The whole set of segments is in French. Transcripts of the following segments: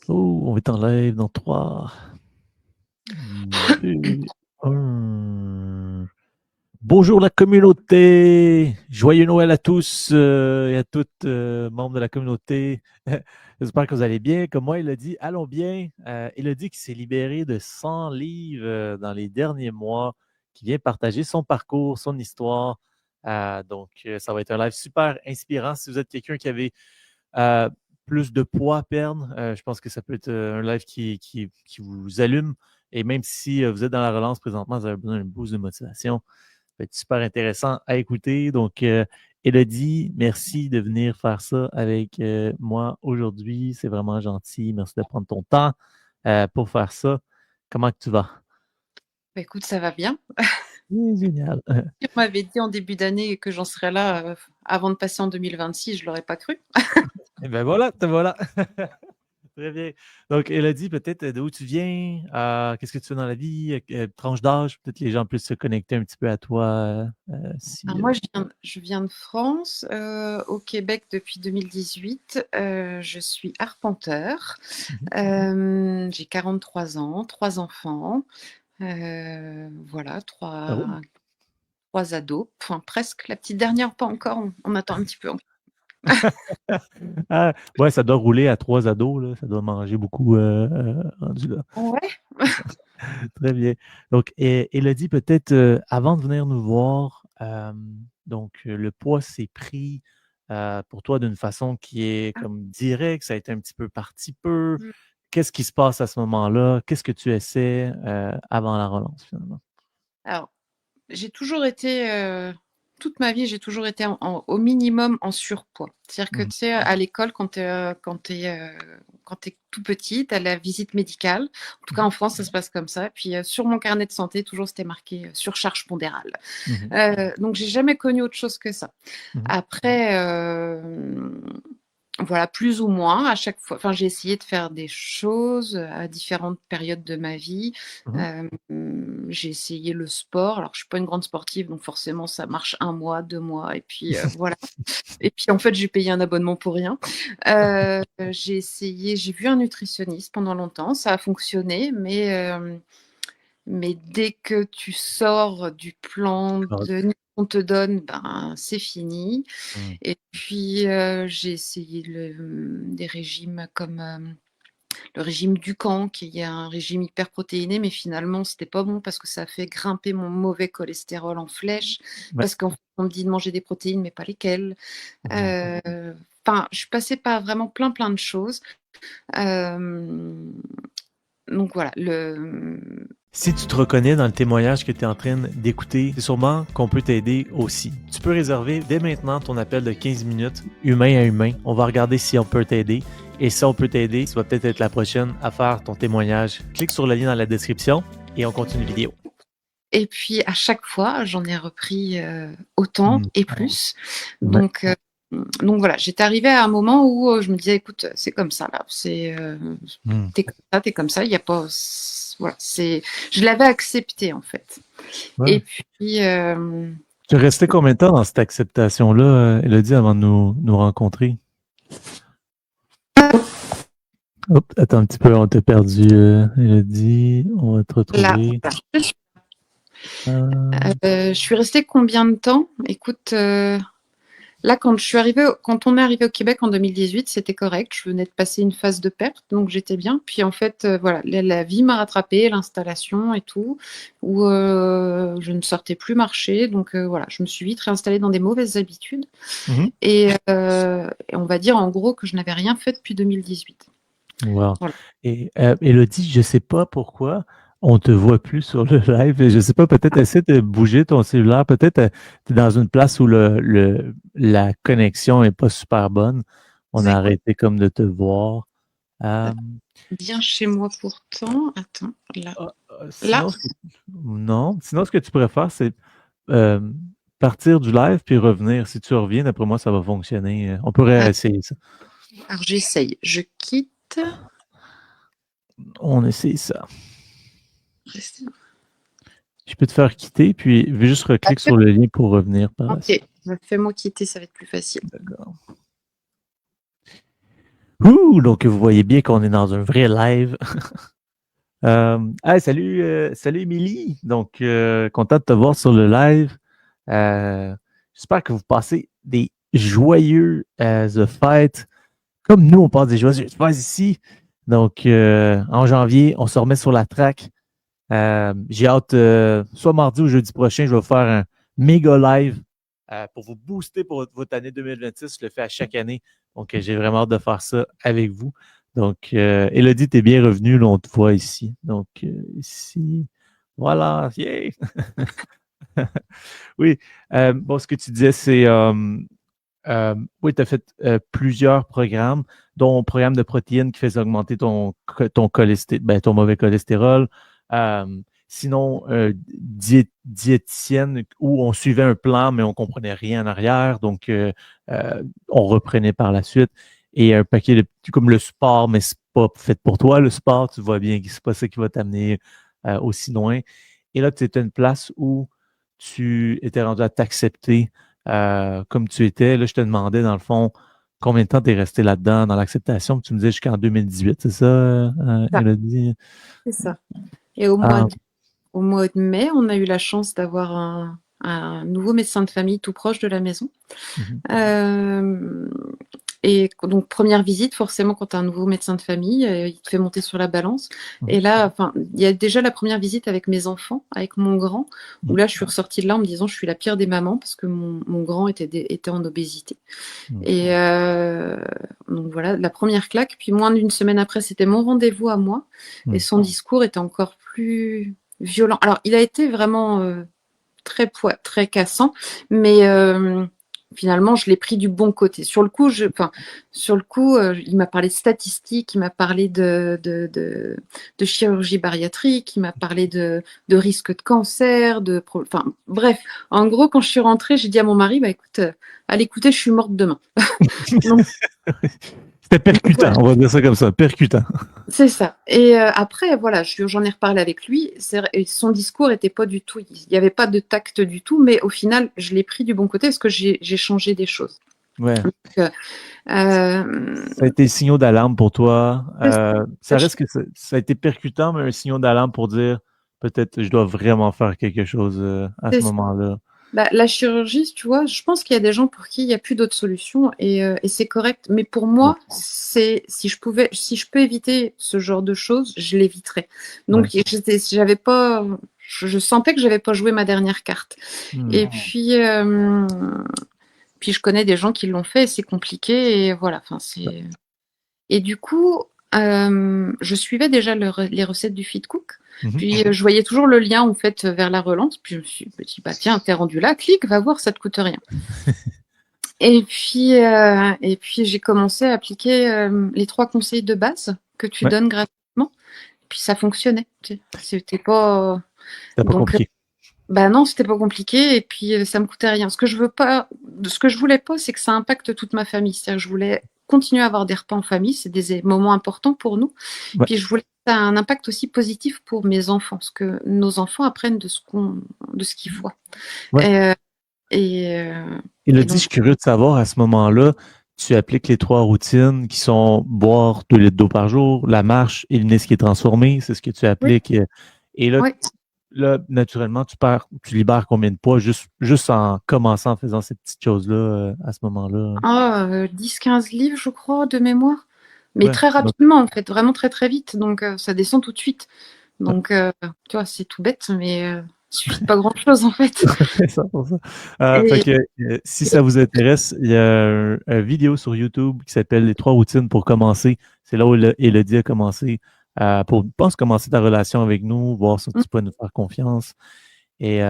Oh, on est en live dans 3, 2, 1. Bonjour la communauté! Joyeux Noël à tous et à toutes membres de la communauté. J'espère que vous allez bien. Comme moi, Elodie, allons bien. Elodie qui s'est libérée de 100 livres dans les derniers mois, qui vient partager son parcours, son histoire. Donc, ça va être un live super inspirant. Si vous êtes quelqu'un qui avait euh, plus de poids à perdre. Je pense que ça peut être un live qui vous allume. Et même si vous êtes dans la relance présentement, vous avez besoin d'un boost de motivation. Ça peut être super intéressant à écouter. Donc, Elodie, merci de venir faire ça avec moi aujourd'hui. C'est vraiment gentil. Merci de prendre ton temps pour faire ça. Comment que tu vas? Bah, écoute, ça va bien. Oui, génial. Si on m'avait dit en début d'année que j'en serais là avant de passer en 2026, je l'aurais pas cru. Et ben voilà, te voilà. Très bien. Donc, Elodie, peut-être d'où tu viens, qu'est-ce que tu fais dans la vie, tranche d'âge, peut-être les gens puissent se connecter un petit peu à toi. Alors moi, je viens de France, au Québec depuis 2018. Je suis arpenteur. Mhm. J'ai 43 ans, 3 enfants. Voilà, Oh. trois ados. Enfin, presque. La petite dernière, pas encore. On attend un petit peu. Ah, ouais, ça doit rouler à 3 ados, là. Ça doit manger beaucoup rendu là. Ouais. Très bien. Donc, Elodie, peut-être avant de venir nous voir, le poids s'est pris pour toi d'une façon qui est comme directe, ça a été un petit peu parti peu. Qu'est-ce qui se passe à ce moment-là? Qu'est-ce que tu essaies avant la relance, finalement? Alors, j'ai toujours été, toute ma vie, j'ai toujours été au minimum en surpoids. C'est-à-dire que, Mhm. tu sais, à l'école, quand t'es tout petit, tu as la visite médicale. En tout cas, en France, ça se passe comme ça. Puis, sur mon carnet de santé, toujours, c'était marqué surcharge pondérale. Mhm. Donc, j'ai jamais connu autre chose que ça. Mhm. Après, voilà, plus ou moins, à chaque fois. Enfin, j'ai essayé de faire des choses à différentes périodes de ma vie. Mhm. Euh, j'ai essayé le sport. Alors, je suis pas une grande sportive, donc forcément, ça marche 1 mois, 2 mois, et puis voilà. Et puis, en fait, j'ai payé un abonnement pour rien. J'ai vu un nutritionniste pendant longtemps. Ça a fonctionné, mais dès que tu sors du plan Claude. de qu'on te donne, ben, c'est fini. Mhm. Et puis, j'ai essayé des régimes comme le régime Ducan, qui est un régime hyper protéiné, mais finalement, c'était pas bon parce que ça a fait grimper mon mauvais cholestérol en flèche, Ouais. parce qu'on me dit de manger des protéines, mais pas lesquelles. Mhm. Euh, Enfin, je suis passée par vraiment plein de choses. Euh, donc voilà, Si tu te reconnais dans le témoignage que tu es en train d'écouter, c'est sûrement qu'on peut t'aider aussi. Tu peux réserver dès maintenant ton appel de 15 minutes, humain à humain. On va regarder si on peut t'aider. Et si on peut t'aider, tu vas peut-être être la prochaine à faire ton témoignage. Clique sur le lien dans la description et on continue la vidéo. Et puis à chaque fois, j'en ai repris autant Mm. et plus. Ouais. Donc voilà, j'étais arrivée à un moment où je me disais, écoute, c'est comme ça là, Mm. t'es comme ça, il y a pas, voilà, je l'avais accepté en fait. Ouais. Et puis Tu es resté combien de temps dans cette acceptation-là, Elodie, avant de nous rencontrer? Hop, attends un petit peu, on t'a perdu, Elodie. On va te là, retrouver. voilà. Euh, Je suis restée combien de temps? Écoute, là, quand on est arrivé au Québec en 2018, c'était correct. Je venais de passer une phase de perte, donc j'étais bien. Puis en fait, voilà, la vie m'a rattrapée, l'installation et tout, où je ne sortais plus marcher. Donc voilà, je me suis vite réinstallée dans des mauvaises habitudes. mhm. Et on va dire en gros que je n'avais rien fait depuis 2018. Wow. Voilà. Et Elodie, je ne sais pas pourquoi on ne te voit plus sur le live. Je ne sais pas, peut-être essaie de bouger ton cellulaire. Peut-être tu es dans une place où la connexion n'est pas super bonne. On a Ouais. arrêté comme de te voir. Euh, Bien chez moi pourtant. Attends, là. Là. sinon, non. Sinon, ce que tu pourrais faire, c'est euh, partir du live puis revenir. Si tu reviens, d'après moi, ça va fonctionner. On pourrait Ah, essayer ça. alors j'essaye. Je quitte. On essaye ça. Rester- Je peux te faire quitter, puis juste reclique sur le lien pour revenir par la suite. Ok, fais-moi quitter, ça va être plus facile. D'accord. Ouh, donc vous voyez bien qu'on est dans un vrai live. Hey, salut Émilie. Donc, content de te voir sur le live. Euh, J'espère que vous passez des joyeux fêtes. Comme nous, on passe des joyeuses fêtes ici. Donc, en janvier, on se remet sur la track. J'ai hâte, soit mardi ou jeudi prochain, je vais faire un méga live pour vous booster pour votre année 2026. Je le fais à chaque année. Donc, j'ai vraiment hâte de faire ça avec vous. Donc, Élodie, t'es bien revenue. Là, on te voit ici. Donc, ici. Voilà. Yeah! Oui. Bon, ce que tu disais, c'est oui, tu as fait plusieurs programmes, dont un programme de protéines qui fait augmenter ton cholestérol, ben, ton mauvais cholestérol. Sinon, diététicienne où on suivait un plan, mais on comprenait rien en arrière. Donc, on reprenait par la suite. Et un paquet de comme le sport, mais c'est pas fait pour toi, le sport, tu vois bien que c'est pas ça qui va t'amener aussi loin. Et là, tu étais une place où tu étais rendu à t'accepter comme tu étais. Là, je te demandais, dans le fond, combien de temps tu es resté là-dedans, dans l'acceptation. Tu me disais jusqu'en 2018, c'est ça, Ça, Élodie? c'est ça. Et Ah, au mois de mai, on a eu la chance d'avoir un nouveau médecin de famille tout proche de la maison. mhm, Euh, et donc, première visite, forcément, quand tu as un nouveau médecin de famille, il te fait monter sur la balance. mhm, Et là, enfin, il y a déjà la première visite avec mes enfants, avec mon grand, où mhm, là, je suis ressortie de là en me disant, je suis la pire des mamans parce que mon grand était en obésité. mhm, Et donc voilà, la première claque. Puis moins d'une semaine après, c'était mon rendez-vous à moi. Et mhm. son discours était encore plus violent. Alors, il a été vraiment très cassant, mais finalement, je l'ai pris du bon côté. Sur le coup, il m'a parlé de statistiques, il m'a parlé de chirurgie bariatrique, il m'a parlé de risque de cancer, enfin bref. En gros, quand je suis rentrée, j'ai dit à mon mari, bah écoute, à l'écouter, je suis morte demain. Donc, C'était percutant, voilà. on va dire ça comme ça, percutant. C'est ça. Et après, voilà, j'en ai reparlé avec lui. Et son discours était pas du tout, il n'y avait pas de tact du tout, mais au final, je l'ai pris du bon côté parce que j'ai changé des choses. Ouais. Donc, Ça a été signaux d'alarme pour toi. Ça ça, reste que ça a été percutant, mais un signal d'alarme pour dire peut-être je dois vraiment faire quelque chose à ce c'est ça. moment-là. Bah, la chirurgie, tu vois, je pense qu'il y a des gens pour qui il n'y a plus d'autre solution et c'est correct. Mais pour Ouais. moi, si je peux éviter ce genre de choses, je l'éviterais. Donc, Ouais. j'avais pas, je sentais que j'avais pas joué ma dernière carte. Hmm. Et puis je connais des gens qui l'ont fait et c'est compliqué et voilà. Enfin, et du coup, je suivais déjà les recettes du Feed Cook. Mhm. Puis je voyais toujours le lien en fait vers la relance. Puis je me suis dit bah tiens, t'es rendu là, clique, va voir, ça te coûte rien. Et puis j'ai commencé à appliquer les 3 conseils de base que tu Ouais, donnes gratuitement. Puis ça fonctionnait. C'était pas c'était pas donc compliqué. bah non, c'était pas compliqué et puis ça me coûtait rien. Ce que je voulais pas, c'est que ça impacte toute ma famille. C'est-à-dire que je voulais continuer à avoir des repas en famille, c'est des moments importants pour nous. Ouais, Puis je voulais que ça ait un impact aussi positif pour mes enfants, parce que nos enfants apprennent de ce qu'ils voient. ouais. Et, et, euh, et Elodie, je donc, suis curieux de savoir, à ce moment-là, tu appliques les 3 routines qui sont boire 2 litres d'eau par jour, la marche, éliminer ce qui est transformé, c'est ce que tu oui, appliques. Et là, oui. naturellement, tu libères combien de poids juste en commençant en faisant ces petites choses-là à ce moment-là? 10-15 livres, je crois, de mémoire. Mais Ouais. très Donc, rapidement, en fait, vraiment très très vite. Donc ça descend tout de suite. ouais. Donc, tu vois, c'est tout bête, mais il suffit de pas grand-chose, en fait. C'est ça pour ça. Fait Et, que, si ça vous intéresse, il y a un vidéo sur YouTube qui s'appelle Les 3 routines pour commencer. C'est là où Elodie a commencé pour, je pense, commencer ta relation avec nous, voir si tu peux nous faire confiance. Et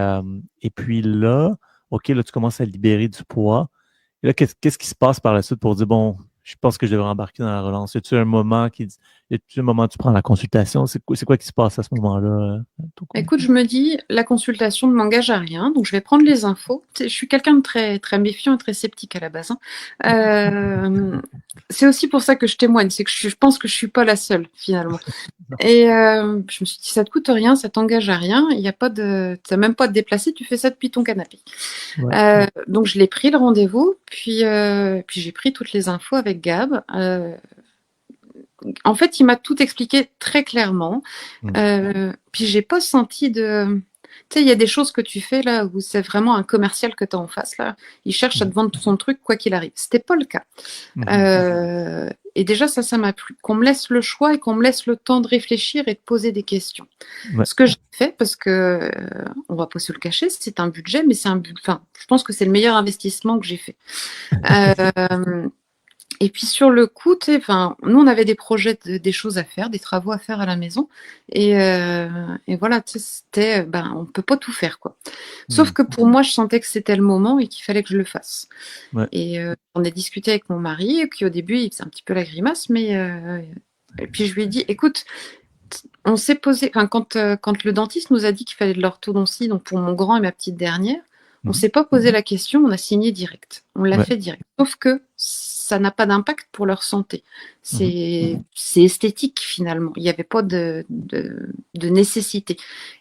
puis là, OK, là, tu commences à libérer du poids. Et là, qu'est-ce qui se passe par la suite pour dire, bon, je pense que je devrais embarquer dans la relance? Y a-tu un moment où tu prends la consultation? C'est quoi qui se passe à ce moment-là, à ton compte? écoute, je me dis, la consultation ne m'engage à rien, donc je vais prendre les infos. Tu sais, je suis quelqu'un de très, très méfiant et très sceptique à la base, hein. C'est aussi pour ça que je témoigne, c'est que je pense que je suis pas la seule finalement. Et je me suis dit, ça te coûte rien, ça t'engage à rien, il y a pas de, t'as même pas à te déplacer, tu fais ça depuis ton canapé. Ouais. Donc je l'ai pris le rendez-vous, puis j'ai pris toutes les infos avec Gab. En fait, il m'a tout expliqué très clairement. Puis j'ai pas senti de. Tu sais, il y a des choses que tu fais là où c'est vraiment un commercial que tu as en face là. Il cherche à te vendre tout son truc quoi qu'il arrive. C'était pas le cas. Et déjà ça m'a plu. Qu'on me laisse le choix et qu'on me laisse le temps de réfléchir et de poser des questions. Ouais. Ce que j'ai fait, parce que on va pas se le cacher, c'est un budget, mais c'est un budget. Enfin, je pense que c'est le meilleur investissement que j'ai fait. Et puis sur le coup, tu sais, enfin, nous on avait des projets, des choses à faire, des travaux à faire à la maison, et voilà, tu sais, c'était, ben, on peut pas tout faire quoi. Sauf que pour moi, je sentais que c'était le moment et qu'il fallait que je le fasse. Ouais. Et on a discuté avec mon mari, et puis au début, il faisait un petit peu la grimace, mais et puis je lui ai dit, écoute, on s'est posé, enfin, quand le dentiste nous a dit qu'il fallait de l'orthodontie, donc pour mon grand et ma petite dernière, on s'est pas posé la question, on a signé direct. On l'a fait direct. Sauf que ça n'a pas d'impact pour leur santé. C'est esthétique finalement. Il n'y avait pas de nécessité.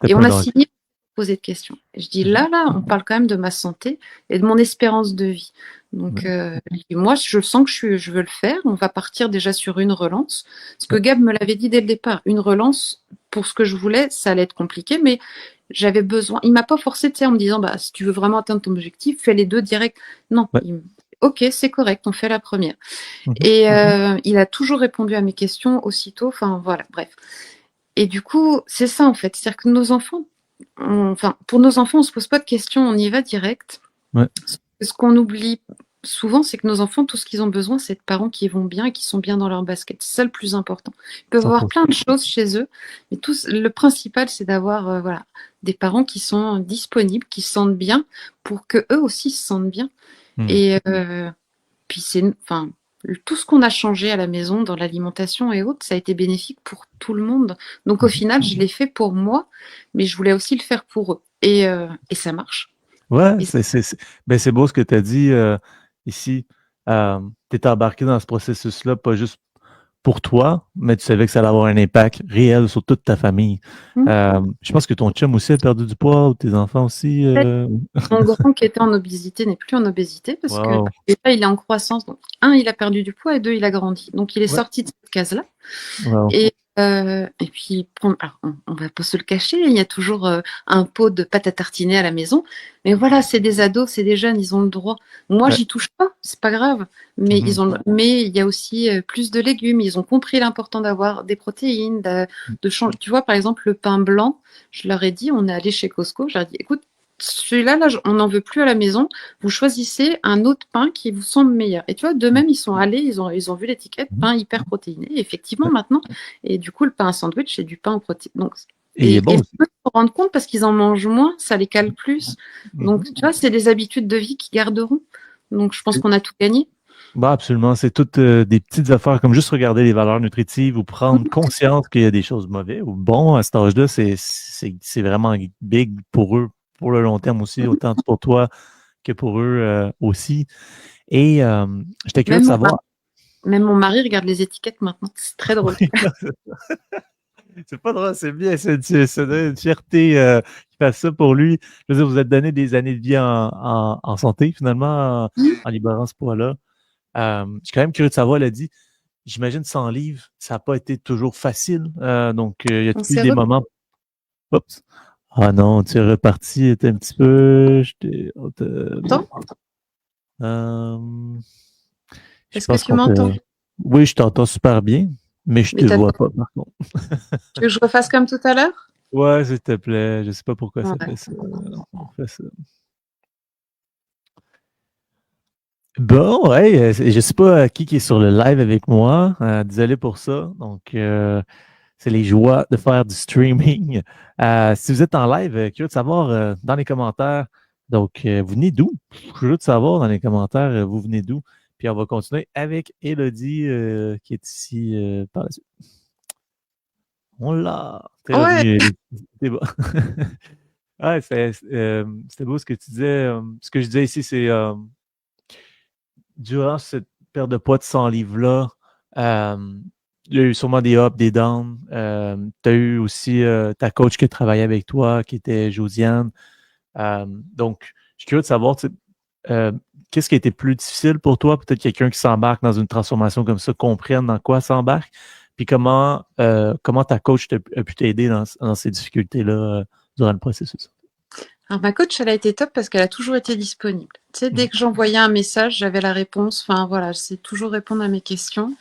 Et on a signé sans poser de questions. Je dis là, on parle quand même de ma santé et de mon espérance de vie. Donc moi, je sens que je veux le faire. On va partir déjà sur une relance. Ce que Gab me l'avait dit dès le départ, une relance pour ce que je voulais, ça allait être compliqué, mais j'avais besoin. Il m'a pas forcé, tu sais, en me disant, bah, si tu veux vraiment atteindre ton objectif, fais les deux direct. Non. Ok, c'est correct, on fait la première. Et il a toujours répondu à mes questions aussitôt. Enfin, voilà, bref. Et du coup, c'est ça, en fait. C'est-à-dire que nos enfants, pour nos enfants, on se pose pas de questions, on y va direct. Ce qu'on oublie souvent, c'est que nos enfants, tout ce qu'ils ont besoin, c'est de parents qui vont bien et qui sont bien dans leur basket. C'est ça le plus important. Ils peuvent avoir plein de choses chez eux, mais le principal, c'est d'avoir des parents qui sont disponibles, qui se sentent bien, pour que eux aussi se sentent bien. Et puis tout ce qu'on a changé à la maison, dans l'alimentation et autres, ça a été bénéfique pour tout le monde. Donc au final, je l'ai fait pour moi, mais je voulais aussi le faire pour eux. Et ça marche. Ouais, c'est beau ce que tu as dit ici. Tu étais embarqué dans ce processus-là, pas juste pour toi, mais tu savais que ça allait avoir un impact réel sur toute ta famille. Je pense que ton chum aussi a perdu du poids, ou tes enfants aussi. Mon grand qui était en obésité n'est plus en obésité parce que déjà, il est en croissance. Donc, un, il a perdu du poids et deux, il a grandi. Donc, il est sorti de cette case-là. Et puis, alors, on va pas se le cacher, il y a toujours un pot de pâte à tartiner à la maison. Mais voilà, c'est des ados, c'est des jeunes, ils ont le droit. Moi, j'y touche pas, c'est pas grave. Mais mais il y a aussi plus de légumes. Ils ont compris l'important d'avoir des protéines, de changer. Tu vois, par exemple, le pain blanc, je leur ai dit, on est allé chez Costco, je leur ai dit, écoute, celui-là, là, on n'en veut plus à la maison. Vous choisissez un autre pain qui vous semble meilleur. Et tu vois, d'eux-mêmes, ils sont allés, ils ont vu l'étiquette, pain hyper protéiné. Et effectivement, maintenant, et du coup, le pain à sandwich, c'est du pain aux protéines. Donc, et bon, ils se rendent compte parce qu'ils en mangent moins, ça les cale plus. Donc, tu vois, c'est des habitudes de vie qu'ils garderont. Donc, je pense qu'on a tout gagné. Bah, absolument. C'est toutes des petites affaires comme juste regarder les valeurs nutritives ou prendre conscience qu'il y a des choses mauvaises ou bon à cet âge-là. C'est vraiment big pour eux, pour le long terme aussi, autant pour toi que pour eux aussi. Et j'étais curieux de savoir. Même mon mari regarde les étiquettes maintenant. C'est très drôle. C'est pas drôle, c'est bien. C'est une fierté qui fait ça pour lui. Je veux dire, vous êtes donné des années de vie en santé, finalement, en libérant ce poids-là. Je suis quand même curieux de savoir, elle a dit, j'imagine 100 livres, ça n'a pas été toujours facile. Donc, y a-t-il eu des moments. Oups. Ah non, tu es reparti, un petit peu. Est-ce que tu m'entends? Oui, je t'entends super bien, mais je te vois pas, par contre. Tu veux que je refasse comme tout à l'heure? Ouais, s'il te plaît. Je sais pas pourquoi ça fait ça. On fait ça. Bon, ouais, je sais pas qui est sur le live avec moi. Désolé pour ça. Donc, c'est les joies de faire du streaming. Si vous êtes en live, curieux de savoir dans les commentaires. Donc, vous venez d'où? Curieux de savoir dans les commentaires, vous venez d'où? Puis on va continuer avec Élodie qui est ici par la suite. On l'a. T'es revenu. C'est bon. Ouais, c'était beau ce que tu disais. Ce que je disais ici, c'est durant cette perte de poids de 100 livres-là, il y a eu sûrement des ups, des downs. Tu as eu aussi ta coach qui travaillait avec toi, qui était Josiane. Donc, je suis curieux de savoir, qu'est-ce qui a été plus difficile pour toi? Peut-être quelqu'un qui s'embarque dans une transformation comme ça comprenne dans quoi s'embarque. Puis comment ta coach a pu t'aider dans ces difficultés-là durant le processus? Alors ma coach, elle a été top parce qu'elle a toujours été disponible. Tu sais, dès que j'envoyais un message, j'avais la réponse. Enfin voilà, je sais toujours répondre à mes questions.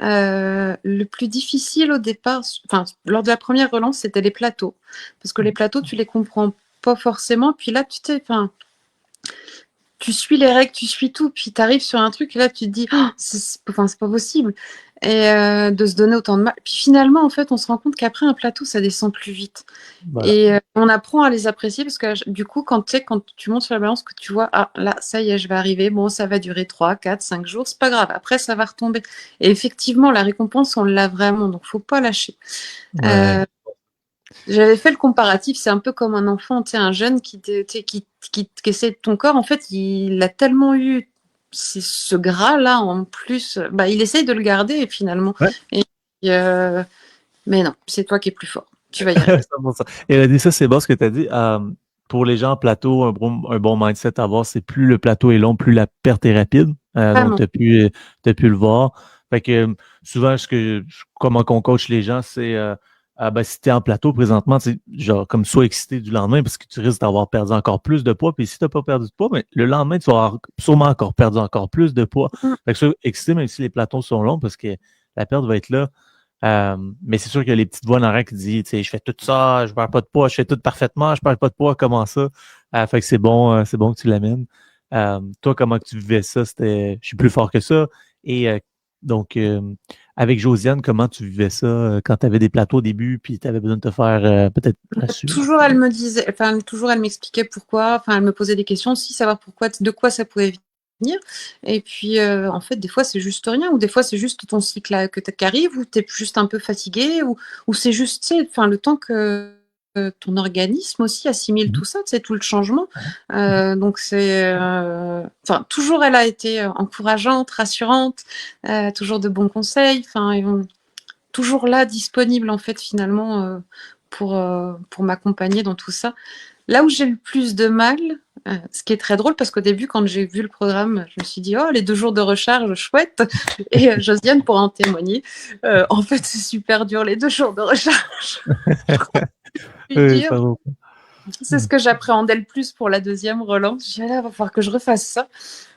Le plus difficile au départ, enfin lors de la première relance, c'était les plateaux. Parce que les plateaux, tu les comprends pas forcément. Puis là, tu sais, enfin, tu suis les règles, tu suis tout, puis tu arrives sur un truc et là tu te dis, oh, c'est pas possible. Et de se donner autant de mal. Puis finalement, en fait, on se rend compte qu'après un plateau, ça descend plus vite. Voilà. Et on apprend à les apprécier parce que du coup, quand tu montes sur la balance, que tu vois, ah là, ça y est, je vais arriver, bon, ça va durer 3, 4, 5 jours, c'est pas grave, après ça va retomber. Et effectivement, la récompense, on l'a vraiment, donc faut pas lâcher. Ouais. J'avais fait le comparatif, c'est un peu comme un enfant, tu sais, un jeune qui essaie de ton corps, en fait, il a tellement eu ce gras-là en plus, bah, il essaye de le garder finalement. Ouais. Et, mais non, c'est toi qui es plus fort, tu vas y arriver. 100%. Et elle a dit ça, c'est bon ce que tu as dit. Pour les gens en plateau, un bon mindset à avoir, c'est plus le plateau est long, plus la perte est rapide. Donc, Vraiment. t'as pu le voir. Fait que souvent, comment qu'on coach les gens, c'est ben, si tu es en plateau présentement, tu sais, genre comme sois excité du lendemain parce que tu risques d'avoir perdu encore plus de poids. Puis si tu n'as pas perdu de poids, mais le lendemain, tu vas avoir sûrement encore perdu encore plus de poids. Mm. Fait que sois excité même si les plateaux sont longs parce que la perte va être là. Mais c'est sûr qu'il y a les petites voix en arrière qui disent, tu sais, je fais tout ça, je perds pas de poids, je fais tout parfaitement, je perds pas de poids, comment ça? Fait que c'est bon que tu l'amènes. Toi, comment que tu vivais ça? C'était, je suis plus fort que ça. Et donc, avec Josiane, comment tu vivais ça quand tu avais des plateaux au début, puis tu avais besoin de te faire peut-être là-dessus? Toujours, elle me disait, enfin, toujours, elle m'expliquait pourquoi, enfin, elle me posait des questions aussi, savoir pourquoi, de quoi ça pouvait venir. Et puis, en fait, des fois, c'est juste rien, ou des fois, c'est juste ton cycle qui arrive, ou tu es juste un peu fatigué, ou c'est juste, tu sais, enfin, le temps que ton organisme aussi assimile Mhm. tout ça, tu sais, tout le changement. Donc, enfin, toujours, elle a été encourageante, rassurante, toujours de bons conseils, enfin, toujours là, disponible, en fait, finalement, pour m'accompagner dans tout ça. Là où j'ai le plus de mal, ce qui est très drôle, parce qu'au début, quand j'ai vu le programme, je me suis dit, oh, les 2 jours de recharge, chouette. Et Josiane pourra en témoigner. En fait, c'est super dur, les 2 jours de recharge. Je veux dire, Ça va. c'est ce que j'appréhendais le plus pour la deuxième relance. Je dis, ah là, va falloir que je refasse ça.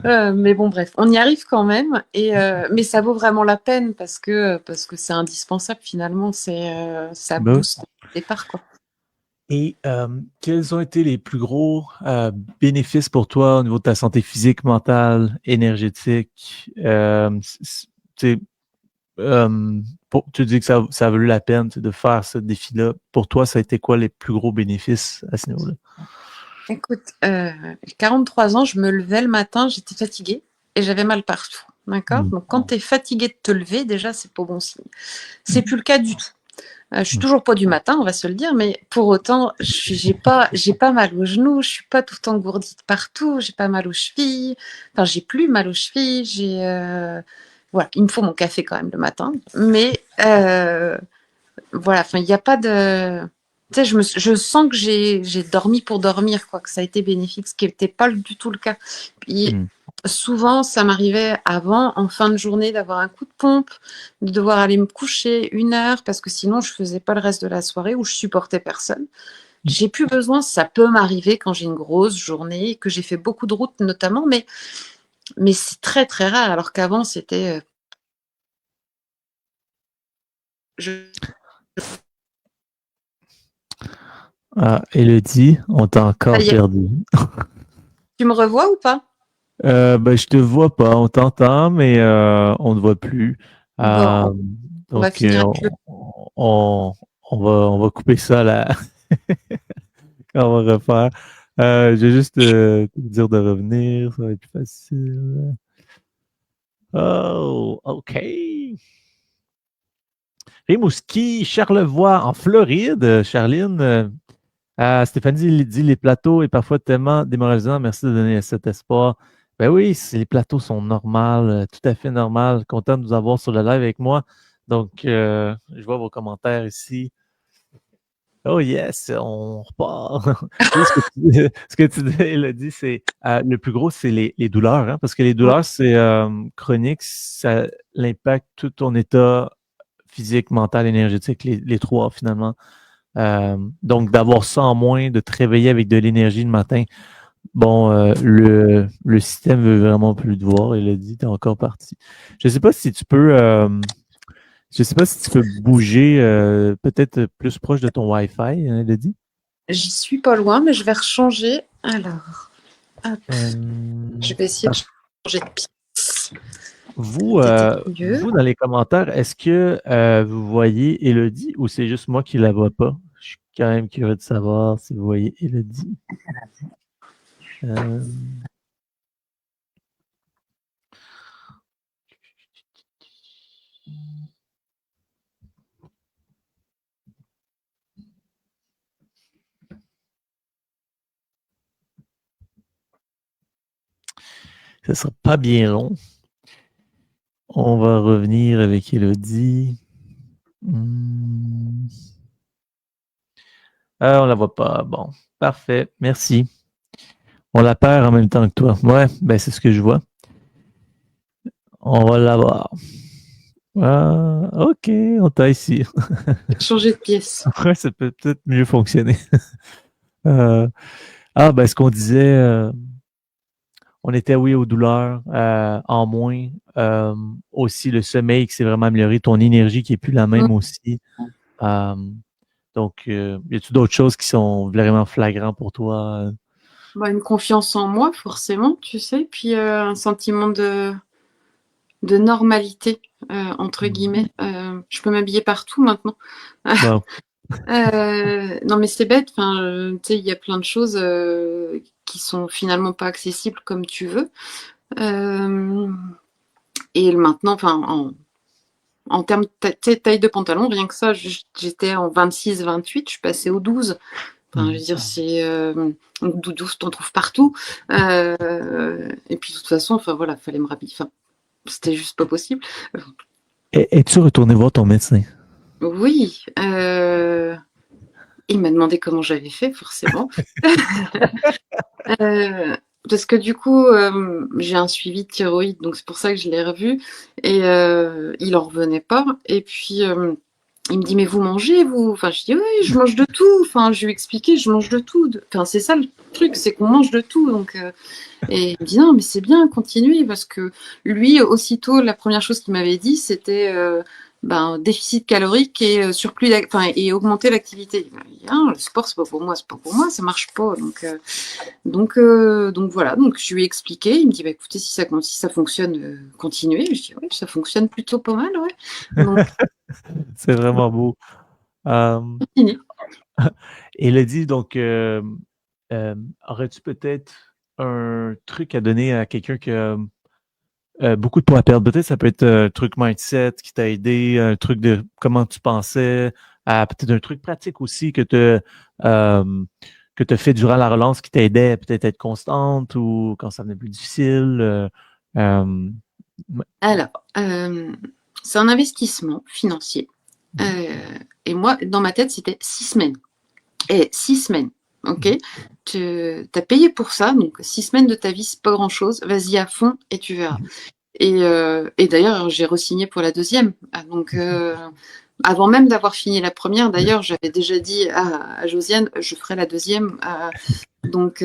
Mais bon, bref, on y arrive quand même. Mais ça vaut vraiment la peine parce que c'est indispensable finalement. Ça Ben, booste le départ, quoi. et quels ont été les plus gros bénéfices pour toi au niveau de ta santé physique, mentale, énergétique? Tu sais, tu dis que ça a valu la peine de faire ce défi-là. Pour toi, ça a été quoi les plus gros bénéfices à ce niveau-là? Écoute, 43 ans, je me levais le matin, j'étais fatiguée et j'avais mal partout. D'accord? Mm. Donc, quand tu es fatigué de te lever, déjà, c'est pas bon signe. C'est plus le cas du tout. Je suis Mm. toujours pas du matin, on va se le dire, mais pour autant, j'ai pas mal aux genoux, je suis pas tout engourdie de partout, j'ai pas mal aux chevilles, enfin, j'ai plus mal aux chevilles, voilà, il me faut mon café quand même le matin, mais voilà, enfin, il n'y a pas de. Tu sais, je sens que j'ai dormi pour dormir, quoi, que ça a été bénéfique, ce qui n'était pas du tout le cas. Puis Mm. souvent, ça m'arrivait avant, en fin de journée, d'avoir un coup de pompe, de devoir aller me coucher 1 heure, parce que sinon, je faisais pas le reste de la soirée ou je supportais personne. J'ai plus besoin, ça peut m'arriver quand j'ai une grosse journée, que j'ai fait beaucoup de routes notamment, mais c'est très très rare, alors qu'avant, c'était. Je... Ah, Elodie, on t'a Ça encore y est, perdu. tu me revois ou pas? Ben, je te vois pas, on t'entend, mais on ne voit plus. Bon, Euh, on va donc, finir avec le. on, on va couper ça là, quand on va refaire. Je vais juste te dire de revenir, ça va être plus facile. Oh, OK. Rimouski, Charlevoix, en Floride, Charline. Stéphanie dit les plateaux est parfois tellement démoralisant. Merci de donner cet espoir. Ben oui, les plateaux sont normaux, tout à fait normal. Content de vous avoir sur le live avec moi. Donc, je vois vos commentaires ici. Oh yes, on repart. Oui, ce que tu dis, Elodie, c'est le plus gros, c'est les douleurs, hein, parce que les douleurs, c'est chronique, ça l'impact tout ton état physique, mental, énergétique, les trois finalement. Donc, d'avoir ça en moins, de te réveiller avec de l'énergie le matin, bon, le système veut vraiment plus te voir. Il a dit, t'es encore parti. Je sais pas si tu peux, je sais pas si tu peux bouger peut-être plus proche de ton Wi-Fi, hein, il a dit. J'y suis pas loin, mais je vais rechanger. Alors, hop, je vais essayer de changer de pièce. Vous, Peut-être mieux. vous, dans les commentaires, est-ce que vous voyez Élodie ou c'est juste moi qui la vois pas? Je suis quand même curieux de savoir si vous voyez Élodie. Euh, Ça sera pas bien long. On va revenir avec Élodie. Ah, on la voit pas. Bon, parfait. Merci. On la perd en même temps que toi. Ouais, ben c'est ce que je vois. On va l'avoir. Ah, ok, on t'a ici. Changer de pièce. Ouais, ça peut peut-être mieux fonctionner. Ben ce qu'on disait, on était oui aux douleurs en moins. Aussi le sommeil qui s'est vraiment amélioré, ton énergie qui est plus la même aussi. Euh, donc, y a-t-il d'autres choses qui sont vraiment flagrants pour toi? Bah, une confiance en moi, forcément, tu sais, puis un sentiment de normalité, entre guillemets. Je peux m'habiller partout maintenant. Bon, Non, mais c'est bête. Enfin, tu sais, il y a plein de choses qui sont finalement pas accessibles comme tu veux. Et maintenant, enfin, en termes de taille de pantalon, rien que ça, j'étais en 26-28, je suis passée au 12. Enfin, je veux dire, c'est 12, t'en trouves partout. Et puis, de toute façon, enfin voilà, fallait me rhabiller. Enfin, c'était juste pas possible. Es-tu retourné voir ton médecin? Oui, il m'a demandé comment j'avais fait, forcément. Euh, Parce que du coup, j'ai un suivi de thyroïde, donc c'est pour ça que je l'ai revu. Et il en revenait pas. Et puis, il me dit, mais vous mangez, vous? Enfin, je dis, oui, je mange de tout. Enfin, je lui ai expliqué, je mange de tout. Enfin, c'est ça le truc, c'est qu'on mange de tout. Donc, et il me dit, non, mais c'est bien, continuez. Parce que lui, aussitôt, la première chose qu'il m'avait dit, c'était déficit calorique et surplus, enfin, et augmenter l'activité. Il m'a dit, ah, le sport, c'est pas pour moi, c'est pas pour moi, ça marche pas. Donc voilà, donc je lui ai expliqué. Il me dit, bah, écoutez, si ça fonctionne, continuez. Je dis, oui, ça fonctionne plutôt pas mal, ouais. Donc, C'est vraiment beau. Euh, continue. et il a dit donc, aurais-tu peut-être un truc à donner à quelqu'un qui a beaucoup de poids à perdre? Peut-être ça peut être un truc mindset qui t'a aidé, un truc de comment tu pensais, peut-être un truc pratique aussi que tu fait durant la relance qui t'aidait à peut-être être constante ou quand ça venait plus difficile. Euh, Alors, c'est un investissement financier. Et moi, dans ma tête, c'était 6 semaines. Et 6 semaines, ok? Tu as payé pour ça, donc 6 semaines de ta vie, c'est pas grand-chose. Vas-y à fond et tu verras. Et d'ailleurs, j'ai re-signé pour la deuxième. Donc, avant même d'avoir fini la première, d'ailleurs, j'avais déjà dit à Josiane, je ferai la deuxième. Donc,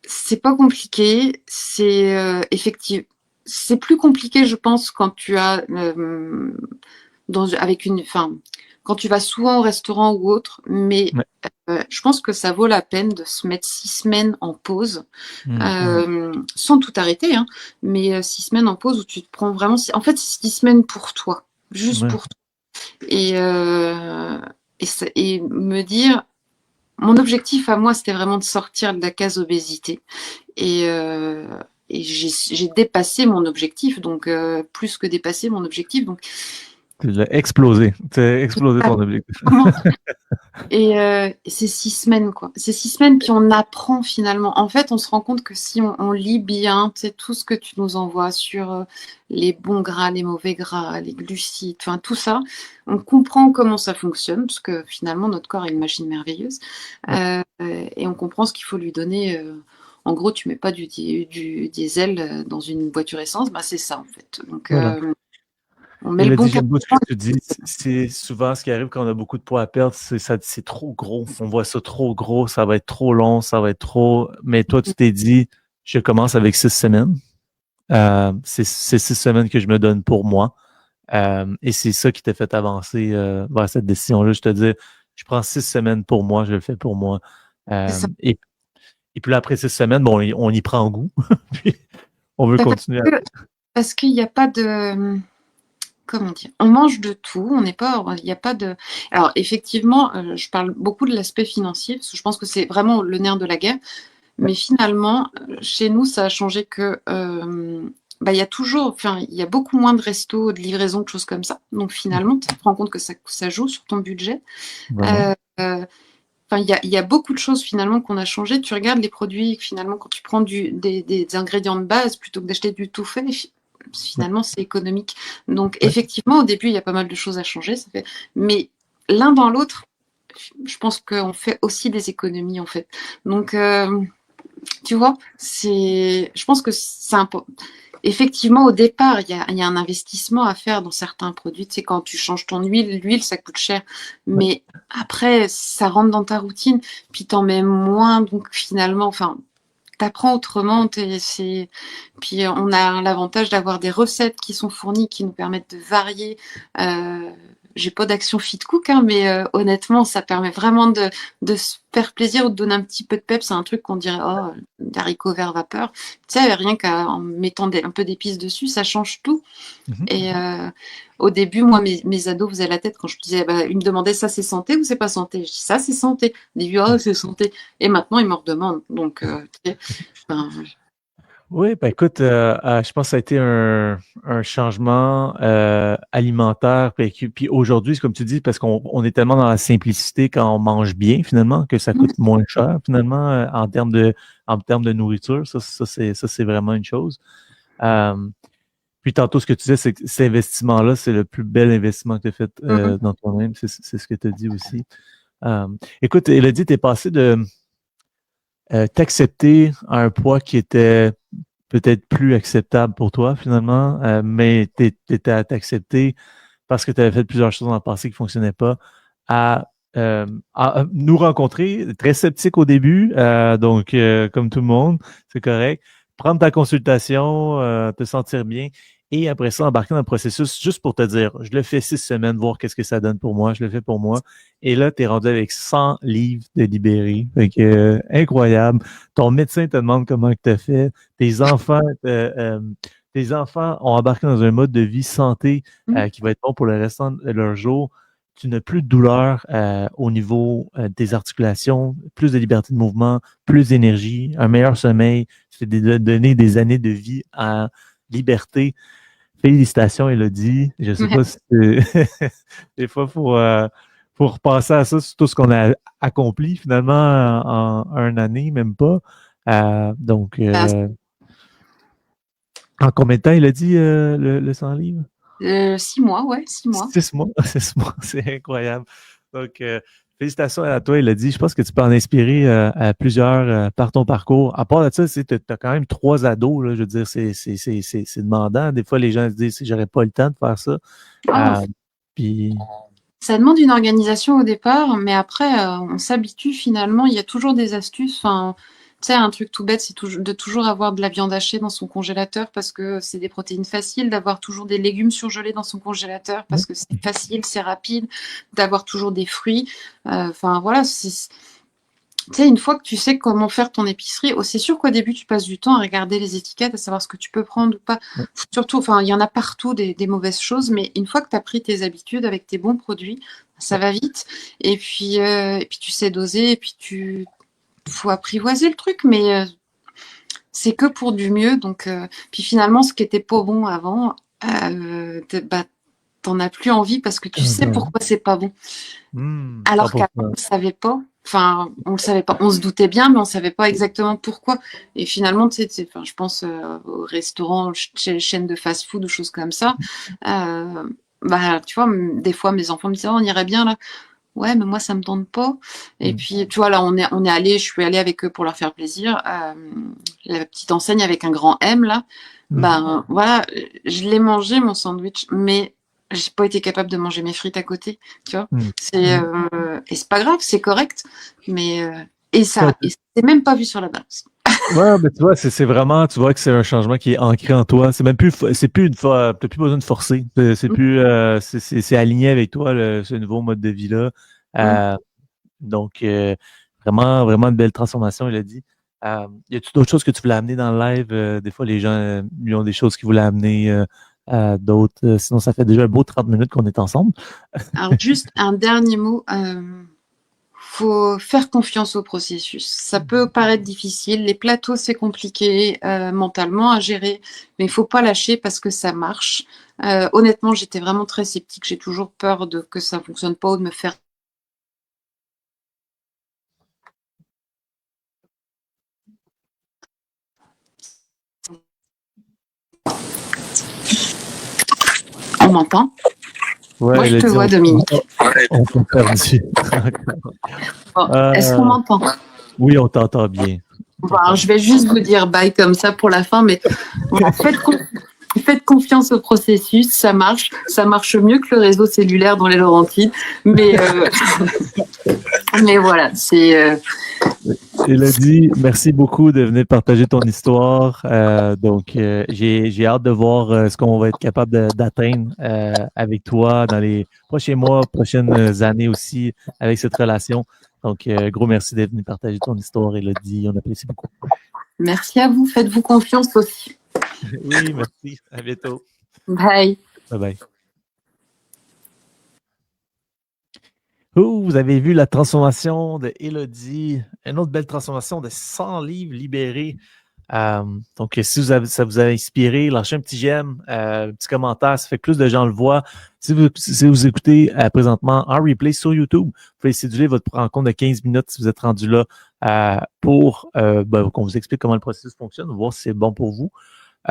c'est pas compliqué. C'est effectivement, c'est plus compliqué, je pense, quand tu as avec enfin, quand tu vas souvent au restaurant ou autre. Mais ouais. je pense que ça vaut la peine de se mettre 6 semaines en pause, Mm. sans tout arrêter, hein, mais 6 semaines en pause où tu te prends vraiment. En fait, c'est 6 semaines pour toi, juste Ouais. pour toi. Et, et me dire, mon objectif à moi, c'était vraiment de sortir de la case obésité. Et, j'ai dépassé mon objectif, donc plus que dépassé mon objectif. Donc, Tu l'as explosé. Tu as explosé ton objectif. et c'est 6 semaines, quoi. C'est 6 semaines, puis on apprend finalement. En fait, on se rend compte que si on lit bien, tu sais, tout ce que tu nous envoies sur les bons gras, les mauvais gras, les glucides, enfin tout ça, on comprend comment ça fonctionne, parce que finalement, notre corps est une machine merveilleuse. Ouais. Et on comprend ce qu'il faut lui donner. En gros, tu mets pas du diesel dans une voiture essence, bah c'est ça en fait. Donc Voilà. On met le Elodie, bon j'aime beaucoup ce carburant. que tu dis. C'est souvent ce qui arrive quand on a beaucoup de poids à perdre, c'est trop gros. On voit ça trop gros, ça va être trop long, ça va être trop. Mais toi, tu t'es dit, je commence avec 6 semaines. C'est 6 semaines que je me donne pour moi. Et c'est ça qui t'a fait avancer vers cette décision-là. Je te dis, je prends 6 semaines pour moi, je le fais pour moi. C'est ça. Et puis là, après 6 semaines, bon, on y prend goût. Puis on veut Bah, continuer. parce qu'il n'y a pas de, comment dire, on mange de tout, on n'est pas, il n'y a pas de. Alors effectivement, je parle beaucoup de l'aspect financier parce que je pense que c'est vraiment le nerf de la guerre. Mais finalement, chez nous, ça a changé que bah, il y a toujours, enfin, il y a beaucoup moins de restos, de livraisons, de choses comme ça. Donc finalement, tu te rends compte que ça joue sur ton budget. Vraiment. Euh, Enfin, il y a beaucoup de choses finalement qu'on a changé. Tu regardes les produits, finalement, quand tu prends des ingrédients de base plutôt que d'acheter du tout fait, Ouais. finalement, c'est économique. Donc, Ouais. effectivement, au début, il y a pas mal de choses à changer. Mais l'un dans l'autre, je pense qu'on fait aussi des économies, en fait. Donc, tu vois, je pense que c'est important. Effectivement, au départ, il y a un investissement à faire dans certains produits. Tu sais, quand tu changes ton huile, l'huile, ça coûte cher. Ouais. Mais après, ça rentre dans ta routine, puis t'en mets moins. Donc finalement, enfin, t'apprends autrement. Puis on a l'avantage d'avoir des recettes qui sont fournies, qui nous permettent de varier. Euh, j'ai pas d'action fit cook, hein, mais honnêtement, ça permet vraiment de se faire plaisir ou de donner un petit peu de peps. C'est un truc qu'on dirait, oh, des haricots verts vapeur. Tu sais, rien qu'en mettant un peu d'épices dessus, ça change tout. Mhm. Et au début, moi, mes ados faisaient la tête quand je disais, bah, ils me demandaient, ça c'est santé ou c'est pas santé? Je dis, ça c'est santé. Au début, oh, c'est santé. Et maintenant, ils me redemandent. Donc, tu sais, ben, Oui, ben écoute, je pense que ça a été un changement alimentaire. Puis aujourd'hui, c'est comme tu dis, parce qu'on est tellement dans la simplicité quand on mange bien, finalement, que ça coûte moins cher, finalement, en termes de nourriture. Ça, c'est vraiment une chose. Euh, Puis tantôt, ce que tu disais, c'est que cet investissement-là, c'est le plus bel investissement que tu as fait dans toi-même. C'est ce que tu as dit aussi. Euh, Écoute, Elodie, tu es passé de t'accepter à un poids qui était peut-être plus acceptable pour toi, finalement, mais tu étais à t'accepter parce que tu avais fait plusieurs choses dans le passé qui ne fonctionnaient pas, à nous rencontrer, très sceptique au début, donc comme tout le monde, c'est correct. Prendre ta consultation, te sentir bien, et après ça, embarquer dans le processus juste pour te dire, je le fais 6 semaines, voir qu'est-ce que ça donne pour moi, je le fais pour moi. Et là, tu es rendu avec 100 livres de libérés. Fait que, incroyable. Ton médecin te demande comment tu as fait. Tes enfants, tes enfants ont embarqué dans un mode de vie santé qui va être bon pour le restant de leur jour. Tu n'as plus de douleur au niveau des articulations, plus de liberté de mouvement, plus d'énergie, un meilleur sommeil. Tu t'es donné des années de vie en liberté. Félicitations, Elodie. Je ne sais pas si des fois, faut repenser à ça, sur tout ce qu'on a accompli finalement en une année, même pas. Donc, bah, en combien de temps il a dit le 100 livres? 6 mois, ouais, 6 mois. 6 mois. 6 mois, c'est incroyable. Donc, félicitations à toi, il a dit. Je pense que tu peux en inspirer à plusieurs par ton parcours. À part de ça, tu as quand même 3 ados, là, je veux dire, c'est demandant. Des fois, les gens se disent, j'aurais pas le temps de faire ça. Oh, Puis, ça demande une organisation au départ, mais après, on s'habitue finalement. Il y a toujours des astuces. Enfin, tu sais, un truc tout bête, c'est de toujours avoir de la viande hachée dans son congélateur parce que c'est des protéines faciles, d'avoir toujours des légumes surgelés dans son congélateur parce que c'est facile, c'est rapide, d'avoir toujours des fruits. Enfin, voilà, tu sais, une fois que tu sais comment faire ton épicerie, c'est sûr qu'au début, tu passes du temps à regarder les étiquettes, à savoir ce que tu peux prendre ou pas. Surtout, enfin, il y en a partout des mauvaises choses, mais une fois que tu as pris tes habitudes avec tes bons produits, ça va vite. Et puis tu sais doser, et puis faut apprivoiser le truc, mais c'est que pour du mieux. Donc, puis finalement, ce qui était pas bon avant, bah, t'en as plus envie parce que tu sais pourquoi c'est pas bon. Alors qu'avant, on 100%. ne savait pas. Enfin, on le savait pas. On se doutait bien, mais on savait pas exactement pourquoi. Et finalement, enfin, je pense aux restaurants, chaînes de fast-food ou choses comme ça. Bah, tu vois, des fois, mes enfants me disaient, oh, on irait bien là. Ouais, mais moi, ça me tente pas. Et puis, tu vois, là, on est allé, je suis allée avec eux pour leur faire plaisir. La petite enseigne avec un grand M, là. Ben, voilà, je l'ai mangé, mon sandwich, mais j'ai pas été capable de manger mes frites à côté, tu vois. Mm. Et c'est pas grave, c'est correct, mais et c'est même pas vu sur la balance. Ouais, mais tu vois, c'est vraiment, tu vois que c'est un changement qui est ancré en toi. C'est même plus, c'est plus une fois, t'as plus besoin de forcer. C'est plus, c'est aligné avec toi, ce nouveau mode de vie-là. Euh, donc, vraiment, vraiment une belle transformation, il a dit. Y a-tu d'autres choses que tu voulais amener dans le live? Des fois, les gens, ils ont des choses qu'ils voulaient amener, d'autres. Sinon, ça fait déjà un beau 30 minutes qu'on est ensemble. Alors, juste un dernier mot. Faut faire confiance au processus. Ça peut paraître difficile. Les plateaux, c'est compliqué mentalement à gérer, mais il faut pas lâcher parce que ça marche. Honnêtement, j'étais vraiment très sceptique. J'ai toujours peur que ça fonctionne pas ou de me faire. On m'entend? Ouais, Moi, je te vois, Dominique. On t'a perdu. Bon, est-ce qu'on m'entend? Oui, on t'entend bien. Bon, alors, je vais juste vous dire bye comme ça pour la fin, mais bon, faites confiance au processus, ça marche mieux que le réseau cellulaire dans les Laurentides, mais voilà, c'est. Élodie, merci beaucoup de venir partager ton histoire. J'ai hâte de voir ce qu'on va être capable d'atteindre avec toi dans les prochains mois, prochaines années aussi avec cette relation. Donc, gros merci d'être venu partager ton histoire, Élodie. On apprécie beaucoup. Merci à vous. Faites-vous confiance aussi. Oui, merci. À bientôt. Bye. Bye bye. Vous avez vu la transformation de Élodie, une autre belle transformation de 100 livres libérés. Donc, si ça vous a inspiré, lâchez un petit j'aime, un petit commentaire, ça fait que plus de gens le voient. Si vous écoutez présentement en replay sur YouTube, vous pouvez céduler votre rencontre de 15 minutes si vous êtes rendu là pour qu'on vous explique comment le processus fonctionne, voir si c'est bon pour vous.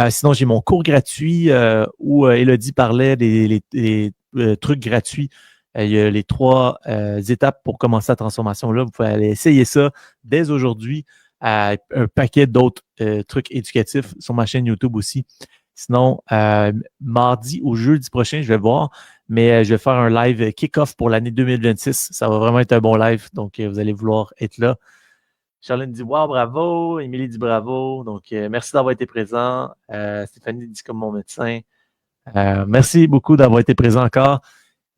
Sinon, j'ai mon cours gratuit où Élodie parlait des trucs gratuits. Il y a les 3 étapes pour commencer la transformation-là. Vous pouvez aller essayer ça dès aujourd'hui. Un paquet d'autres trucs éducatifs sur ma chaîne YouTube aussi. Sinon, mardi ou jeudi prochain, je vais voir, mais je vais faire un live kick-off pour l'année 2026. Ça va vraiment être un bon live, donc vous allez vouloir être là. Charlène dit « Wow, bravo! » Émilie dit « Bravo! » Donc, merci d'avoir été présent. Stéphanie dit « Comme mon médecin. » Merci beaucoup d'avoir été présent encore.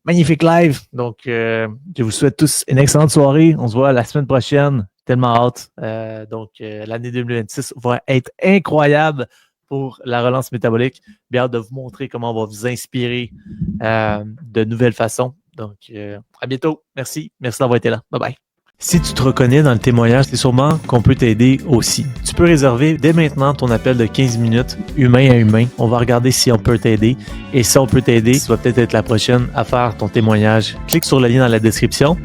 Magnifique live. Donc, je vous souhaite tous une excellente soirée. On se voit la semaine prochaine. Tellement hâte. L'année 2026 va être incroyable pour la relance métabolique. Bien hâte de vous montrer comment on va vous inspirer de nouvelles façons. Donc, à bientôt. Merci. Merci d'avoir été là. Bye bye. Si tu te reconnais dans le témoignage, c'est sûrement qu'on peut t'aider aussi. Tu peux réserver dès maintenant ton appel de 15 minutes, humain à humain. On va regarder si on peut t'aider. Et si on peut t'aider, tu vas peut-être être la prochaine à faire ton témoignage. Clique sur le lien dans la description.